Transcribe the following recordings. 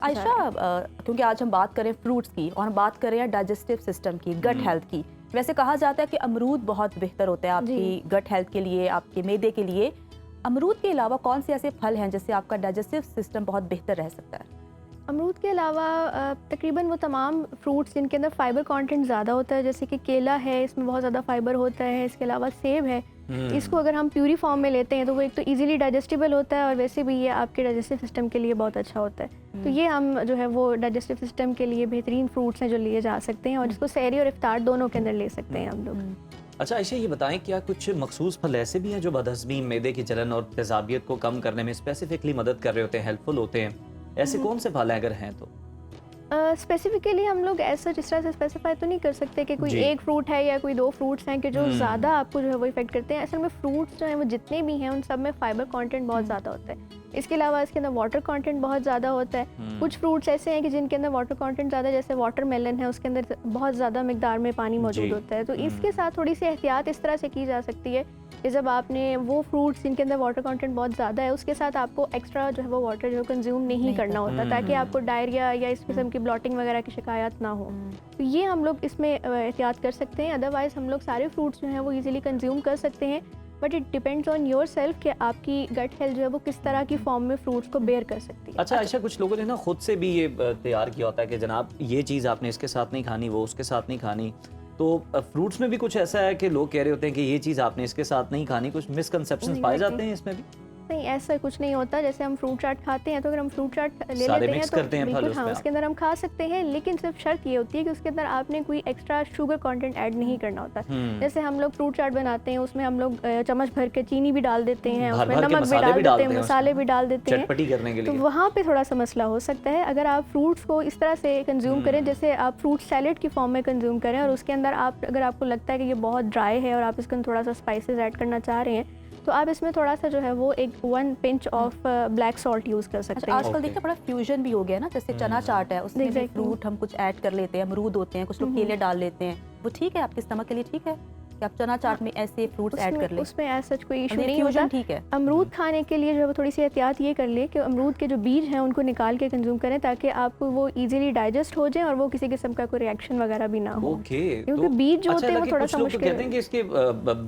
आयशा, क्योंकि आज हम बात करें फ्रूट्स की और हम बात कर रहे हैं डाइजेस्टिव सिस्टम की, गट हेल्थ की। वैसे कहा जाता है कि अमरूद बहुत बेहतर होता है आपकी गट हेल्थ के लिए, आपके मैदे के लिए। अमरूद के अलावा कौन से ऐसे फल हैं जिससे आपका डाइजेस्टिव सिस्टम बहुत बेहतर रह सकता है? अमरूद के अलावा तकरीबन वो तमाम फ्रूट्स जिनके अंदर फाइबर कंटेंट ज़्यादा होता है, जैसे कि केला है, इसमें बहुत ज़्यादा फाइबर होता है। इसके अलावा सेब है, इसको अगर हम प्यूरी फॉर्म में लेते हैं तो वो एक तो इजीली डाइजेस्टिबल होता है और वैसे भी ये आपके डाइजेस्टिव सिस्टम के लिए बहुत अच्छा होता है। तो ये हम जो है वो डाइजेस्टिव सिस्टम के लिए बेहतरीन फ्रूट्स हैं जो लिए जा सकते हैं और इसको सहरी और इफ्तार दोनों के अंदर ले सकते हैं हम लोग। अच्छा आयशा, ये बताएं क्या कुछ मखसूस फल ऐसे भी हैं जो बदहज़मी, मैदे की जलन और तेज़ाबियत को कम करने में स्पेसिफिकली मदद कर रहे होते हैं, हेल्पफुल होते हैं? ऐसे कौन से फल हैं अगर हैं तो? स्पेसिफिकली हम लोग ऐसा जिस तरह से स्पेसिफाई तो नहीं कर सकते कि कोई एक फ्रूट है या कोई दो फ्रूट्स हैं कि जो ज़्यादा आपको जो है वो इफेक्ट करते हैं। असल में फ्रूट्स जो हैं वो जितने भी हैं उन सब में फाइबर कंटेंट बहुत ज़्यादा होता है। इसके अलावा इसके अंदर वाटर कंटेंट बहुत ज़्यादा होता है। कुछ फ्रूट्स ऐसे हैं कि जिनके अंदर वाटर कंटेंट ज़्यादा, जैसे वाटरमेलन है, उसके अंदर बहुत ज़्यादा मिकदार में पानी मौजूद होता है। तो इसके साथ थोड़ी सी एहतियात इस तरह से की जा सकती है कि जब आपने वो फ्रूट्स जिनके अंदर वाटर कंटेंट बहुत ज़्यादा है उसके साथ आपको एक्स्ट्रा जो है वो वाटर जो है कंज्यूम नहीं करना होता, ताकि आपको डायरिया या इस किस्म की ब्लॉटिंग वगैरह की शिकायत ना हो। तो ये हम लोग इसमें एहतियात कर सकते हैं। अदरवाइज़ हम लोग सारे फ्रूट्स जो हैं वो ईजिली कंज्यूम कर सकते हैं, but it depends on your self कि आपकी गट हेल्थ जो है वो किस तरह की फॉर्म में फ्रूट्स को बेयर कर सकती है। अच्छा आयशा, कुछ लोगों ने ना खुद से भी ये तैयार किया होता है कि जनाब ये चीज़ आपने इसके साथ नहीं खानी, वो उसके साथ नहीं खानी। तो फ्रूट्स में भी कुछ ऐसा है कि लोग कह रहे होते हैं कि ये चीज़ आपने इसके साथ नहीं खानी, कुछ मिसकंसेप्शंस पाए जाते हैं इसमें भी? नहीं, ऐसा कुछ नहीं होता। जैसे हम फ्रूट चाट खाते हैं तो अगर हम फ्रूट चाट ले लेते हैं तो बिल्कुल हाँ, उसके अंदर हम खा सकते हैं, लेकिन सिर्फ शर्त ये होती है कि उसके अंदर आपने कोई एक्स्ट्रा शुगर कंटेंट ऐड नहीं करना होता। जैसे हम लोग फ्रूट चाट बनाते हैं, उसमें हम लोग चम्मच भर के चीनी भी डाल देते हैं, उसमें नमक भी डाल देते हैं, मसाले भी डाल देते हैं, चटपटी करने के लिए। तो वहाँ पे थोड़ा सा मसला हो सकता है। अगर आप फ्रूट्स को इस तरह से कंज्यूम करें, जैसे आप फ्रूट सैलेड की फॉर्म में कंज्यूम करें और उसके अंदर आप अगर आपको लगता है कि ये बहुत ड्राई है और आप इसके अंदर थोड़ा सा स्पाइसेस ऐड करना चाह रहे हैं, तो आप इसमें थोड़ा सा जो है वो एक 1 pinch of black salt use कर सकते हैं। आजकल देखिए बड़ा फ्यूजन भी हो गया ना, जैसे चना चाट है उसमें भी फ्रूट हम कुछ ऐड कर लेते हैं, अमरूद होते हैं, कुछ लोग केले डाल लेते हैं। वो ठीक है आपके स्टमक के लिए? ठीक है कि आप चना चाट में ऐसे फ्रूट्स ऐड कर लें? उसमें ऐसा कोई इशू नहीं होता। ठीक है। अमरूद खाने के लिए जो है वो थोड़ी सी एहतियात ये कर ले कि अमरूद के जो बीज हैं उनको निकाल के कंज्यूम करें, ताकि आपको वो इजीली डाइजेस्ट हो जाए और वो किसी किस्म का कोई रिएक्शन वगैरह भी ना हो। क्योंकि बीज जो होते हैं वो थोड़ा सा मुश्किल कहते हैं कि इसके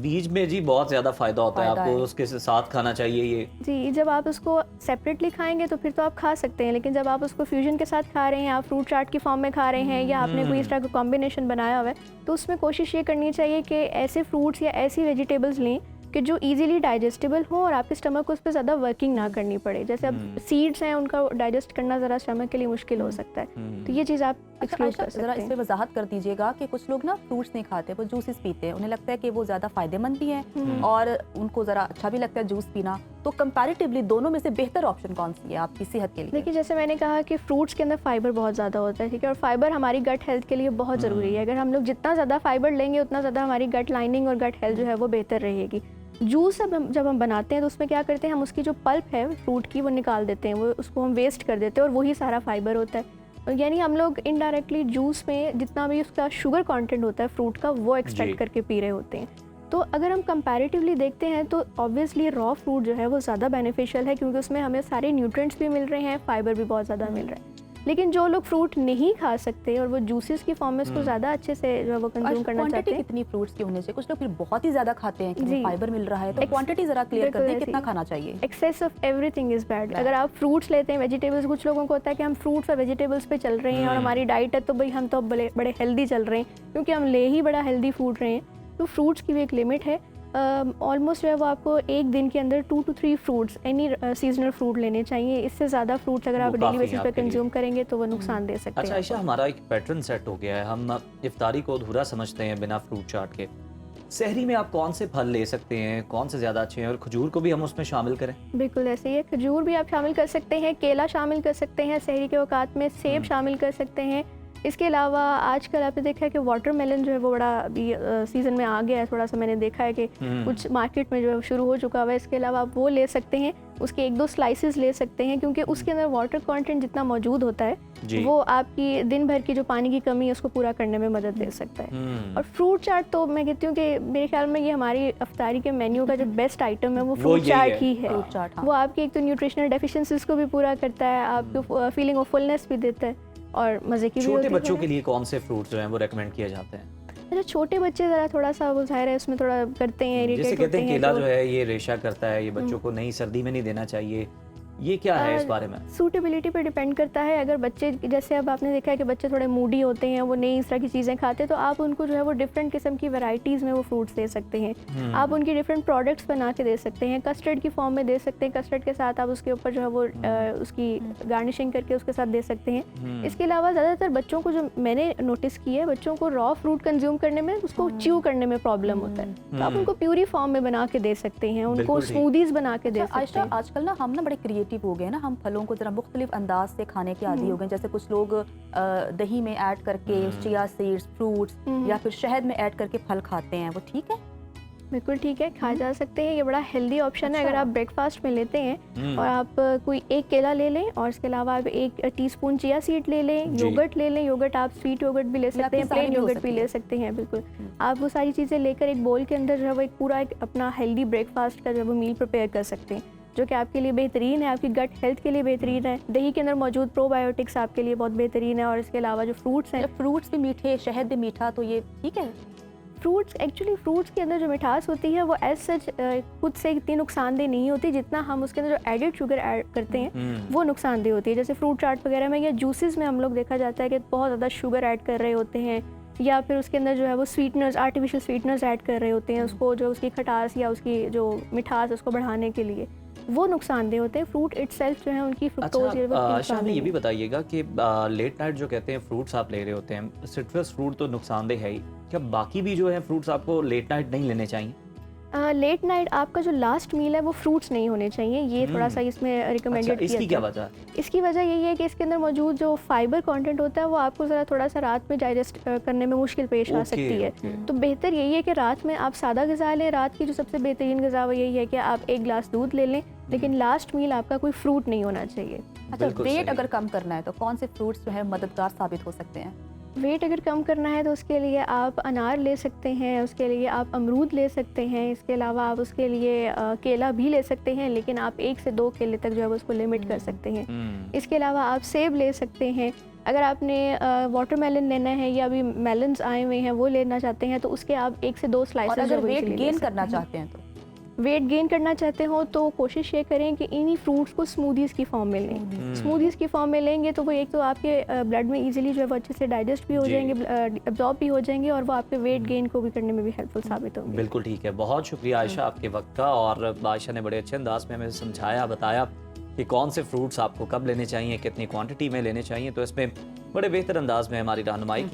बीज में जी बहुत ज्यादा फायदा होता है, आपको उसके साथ खाना चाहिए ये। जी, जब आप उसको सेपरेटली खाएंगे तो फिर तो आप खा सकते हैं, लेकिन जब आप उसको फ्यूजन के साथ खा रहे हैं, आप फ्रूट चाट की फॉर्म में खा रहे हैं या आपने कोई इस तरह का कॉम्बिनेशन बनाया हुआ है, तो उसमें कोशिश ये करनी चाहिए कि ऐसे फ्रूट्स या ऐसी वेजिटेबल्स लें कि जो इजीली डाइजेस्टेबल हो और आपके स्टमक को उस पर ज़्यादा वर्किंग ना करनी पड़े। जैसे अब सीड्स हैं, उनका डाइजेस्ट करना ज़रा स्टमक के लिए मुश्किल हो सकता है, तो ये चीज़ आप एक्सक्लूड कर सकते हैं। इस पे वजाहत कर दीजिएगा कि कुछ लोग ना फ्रूट्स नहीं खाते, वो जूसेस पीते हैं, उन्हें लगता है कि वो ज़्यादा फायदेमंद भी हैं और उनको ज़रा अच्छा भी लगता है जूस पीना। तो कंपैरेटिवली दोनों में से बेहतर ऑप्शन कौन सी है आपकी सेहत के लिए? देखिए, जैसे मैंने कहा कि फ्रूट्स के अंदर फाइबर बहुत ज़्यादा होता है, ठीक है, और फाइबर हमारी गट हेल्थ के लिए बहुत ज़रूरी है। अगर हम लोग जितना ज़्यादा फाइबर लेंगे उतना ज़्यादा हमारी गट लाइनिंग और गट हेल्थ जो है वो बेहतर रहेगी। जूस जब हम बनाते हैं तो उसमें क्या करते हैं, हम उसकी जो पल्प है फ्रूट की वो निकाल देते हैं, वो उसको हम वेस्ट कर देते हैं और वही सारा फाइबर होता है। यानी हम लोग इनडायरेक्टली जूस में जितना भी उसका शुगर कंटेंट होता है फ्रूट का, वो एक्सट्रैक्ट करके पी रहे होते हैं। तो अगर हम कंपैरेटिवली देखते हैं तो ऑब्वियसली रॉ फ्रूट जो है वो ज़्यादा बेनिफिशियल है, क्योंकि उसमें हमें सारे न्यूट्रिएंट्स भी मिल रहे हैं, फाइबर भी बहुत ज़्यादा मिल रहा है। लेकिन जो लोग फ्रूट नहीं खा सकते और वो जूसेस की फॉर्म में उसको ज़्यादा अच्छे से जो है वो कंज्यूम करना चाहते हैं। कितनी फ्रूट्स की होने से? कुछ लोग फिर बहुत ही ज़्यादा खाते हैं कि फाइबर मिल रहा है, तो क्वांटिटी ज़रा क्लियर कर दें, कितना खाना चाहिए? Excess of everything is bad. अगर आप फ्रूट्स लेते हैं, वेजिटेबल्स, कुछ लोगों को होता है कि हम फ्रूट्स और वेजिटेबल्स पे चल रहे हैं और हमारी डाइट है तो भाई हम तो बड़े हेल्दी चल रहे हैं, क्योंकि हम ले ही बड़ा हेल्दी फूड रहे हैं। तो फ्रूट्स की भी एक लिमिट है। ऑलमोस्ट जो है वो आपको एक दिन के अंदर 2 to 3 fruits, any seasonal fruit लेने चाहिए। इससे ज़्यादा फ्रूट्स अगर आप डेली बेसिस पे कंज्यूम करेंगे तो वो नुकसान दे सकते हैं। अच्छा आयशा, हमारा एक पैटर्न सेट हो गया है, हम इफ्तारी को अधूरा समझते हैं बिना फ्रूट चाट के। सहरी में आप कौन से फल ले सकते हैं, कौन से ज़्यादा अच्छे हैं, और खजूर को भी हम उसमें शामिल करें? बिल्कुल ऐसे ही है, खजूर भी आप शामिल कर सकते हैं, केला शामिल कर सकते हैं सहरी के औकात में, सेब शामिल कर सकते हैं, इसके अलावा आजकल आपने देखा है कि वाटरमेलन जो है वो बड़ा अभी सीज़न में आ गया है, थोड़ा सा मैंने देखा है कि कुछ मार्केट में जो है शुरू हो चुका हुआ है। इसके अलावा आप वो ले सकते हैं, उसके 1-2 स्लाइसेस ले सकते हैं, क्योंकि उसके अंदर वाटर कंटेंट जितना मौजूद होता है वो आपकी दिन भर की जो पानी की कमी है उसको पूरा करने में मदद दे सकता है। और फ्रूट चाट तो मैं कहती हूँ कि मेरे ख्याल में ये हमारी अफ्तारी के मेन्यू का जो बेस्ट आइटम है वो फ्रूट चाट ही है। फ्रूट चाट, हाँ। वो आपकी एक तो न्यूट्रिशनल डेफिशिएंसीज को भी पूरा करता है, आपको फीलिंग ऑफ फुलनेस भी देता है और मज़े की भी होती है। छोटे बच्चों के लिए कौन से फ्रूट जो हैं वो रेकमेंड किए जाते हैं? अच्छा, छोटे बच्चे ज़रा थोड़ा सा वो ज़ाहिर है उसमें थोड़ा करते हैं, जैसे इरिटेट कहते होते हैं हैं। केला जो है ये रेशा करता है, ये बच्चों को नहीं, सर्दी में नहीं देना चाहिए, ये क्या है इस बारे में? सूटेबिलिटी पे डिपेंड करता है। अगर बच्चे, जैसे अब आपने देखा है कि बच्चे थोड़े मूडी होते हैं, वो नई इस तरह की चीज़ें खाते हैं, तो आप उनको जो है वो डिफरेंट किस्म की वैरायटीज़ में वो फ्रूट्स दे सकते हैं। आप उनकी डिफरेंट प्रोडक्ट्स बना के दे सकते हैं, कस्टर्ड की फॉर्म में दे सकते हैं, कस्टर्ड के साथ आप उसके ऊपर जो है वो उसकी गार्निशिंग करके उसके साथ दे सकते हैं। इसके अलावा ज़्यादातर बच्चों को, जो मैंने नोटिस किया है, बच्चों को रॉ फ्रूट कंज्यूम करने में, उसको च्यू करने में प्रॉब्लम होता है, तो आप उनको प्यूरी फॉर्म में बना के दे सकते हैं, उनको बिल्कुल ठीक। स्मूदीज़ बना के दे अच्छा, सकते आयशा, हैं। आजकल ना हम ना बड़े क्रिएटिव हो गए हैं ना, हम फलों को जरा मुख्तलिफ अंदाज से खाने के आदी हो गए हैं। जैसे कुछ लोग दही में ऐड करके चिया सीड्स, फ्रूट्स या फिर शहद में ऐड करके फल खाते हैं, वो ठीक है? बिल्कुल ठीक है, खा जा सकते हैं, ये बड़ा हेल्दी ऑप्शन है। अगर आप ब्रेकफास्ट में लेते हैं और आप कोई एक केला ले लें और इसके अलावा आप 1 टीस्पून चिया सीड ले लें, योगर्ट ले लें, योगर्ट आप स्वीट योगर्ट भी ले सकते हैं, प्लेन योगर्ट भी ले सकते हैं, बिल्कुल। आप वो सारी चीज़ें लेकर एक बोल के अंदर जो है वो एक पूरा एक अपना हेल्दी ब्रेकफास्ट का जो है वो मील प्रिपेयर कर सकते हैं, जो कि आपके लिए बेहतरीन है, आपकी गट हेल्थ के लिए बेहतरीन है। दही के अंदर मौजूद प्रोबायोटिक्स आपके लिए बहुत बेहतरीन है। और इसके अलावा जो फ्रूट्स हैं, फ्रूट्स भी मीठे, शहद भी मीठा, तो ये ठीक है? फ्रूट्स के अंदर जो मिठास होती है वो एज सच खुद से इतनी नुकसानदेह नहीं होती, जितना हम उसके अंदर जो एडेड शुगर ऐड करते हैं वो नुकसानदेह होती है। जैसे फ्रूट चाट वगैरह में या जूसेस में हम लोग देखा जाता है कि बहुत ज़्यादा शुगर ऐड कर रहे होते हैं, या फिर उसके अंदर जो है वो स्वीटनर्स, आर्टिफिशियल स्वीटनर्स ऐड कर रहे होते हैं, उसको जो उसकी खटास या उसकी जो मिठास उसको बढ़ाने के लिए, वो नुकसानदेह होते हैं। फ्रूट इटसेल्फ जो है उनकी फ्रुक्टोज ये अच्छा, हमें ये भी बताइएगा कि लेट नाइट जो कहते हैं फ्रूट्स आप ले रहे होते हैं, सिट्रस फ्रूट तो नुकसानदेह है ही, क्या बाकी भी जो है फ्रूट्स आपको लेट नाइट नहीं लेने चाहिए? लेट नाइट आपका जो लास्ट मील है वो फ्रूट्स नहीं होने चाहिए, ये थोड़ा सा इसमें रिकमेंडेड अच्छा, इसकी क्या वजह है? इसकी वजह यही है कि इसके अंदर मौजूद जो फाइबर कंटेंट होता है वो आपको ज़रा थोड़ा सा रात में डाइजेस्ट करने में मुश्किल पेश आ सकती है। तो बेहतर यही है कि रात में आप सादा ग़िज़ा लें। रात की जो सबसे बेहतरीन ग़िज़ा वो यही है कि आप 1 गिलास दूध ले लें, लेकिन लास्ट मील आपका कोई फ्रूट नहीं होना चाहिए। अच्छा, वेट अगर कम करना है तो कौन से फ्रूट्स जो है मददगार साबित हो सकते हैं? वेट अगर कम करना है तो उसके लिए आप अनार ले सकते हैं, उसके लिए आप अमरूद ले सकते हैं, इसके अलावा आप उसके लिए केला भी ले सकते हैं, लेकिन आप 1 से 2 केले तक जो है उसको लिमिट कर सकते हैं। इसके अलावा आप सेब ले सकते हैं। अगर आपने वाटरमेलन लेना है या अभी मेलन्स आए हुए हैं वो लेना चाहते हैं तो उसके आप 1 से 2 स्लाइसेस। और अगर वेट गेन करना चाहते हैं तो? वेट गेन करना चाहते हो तो कोशिश ये करें कि इन्हीं फ्रूट्स को स्मूदीज़ की फॉर्म में लें। स्मूदीज़ की फॉर्म में लेंगे तो वो एक तो आपके ब्लड में इजीली जो है वो अच्छे से डाइजेस्ट भी हो जाएंगे, एब्जॉर्ब भी हो जाएंगे, और वो आपके वेट गेन को भी करने में भी हेल्पफुल साबित होंगे। बिल्कुल ठीक है, बहुत शुक्रिया आयशा आपके वक्त का। और आयशा ने बड़े अच्छे अंदाज में हमें समझाया, बताया कि कौन से फ्रूट्स आपको कब लेने चाहिए, कितनी क्वांटिटी में लेने चाहिए, तो इसमें बड़े बेहतर अंदाज में हमारी रहनुमाई की।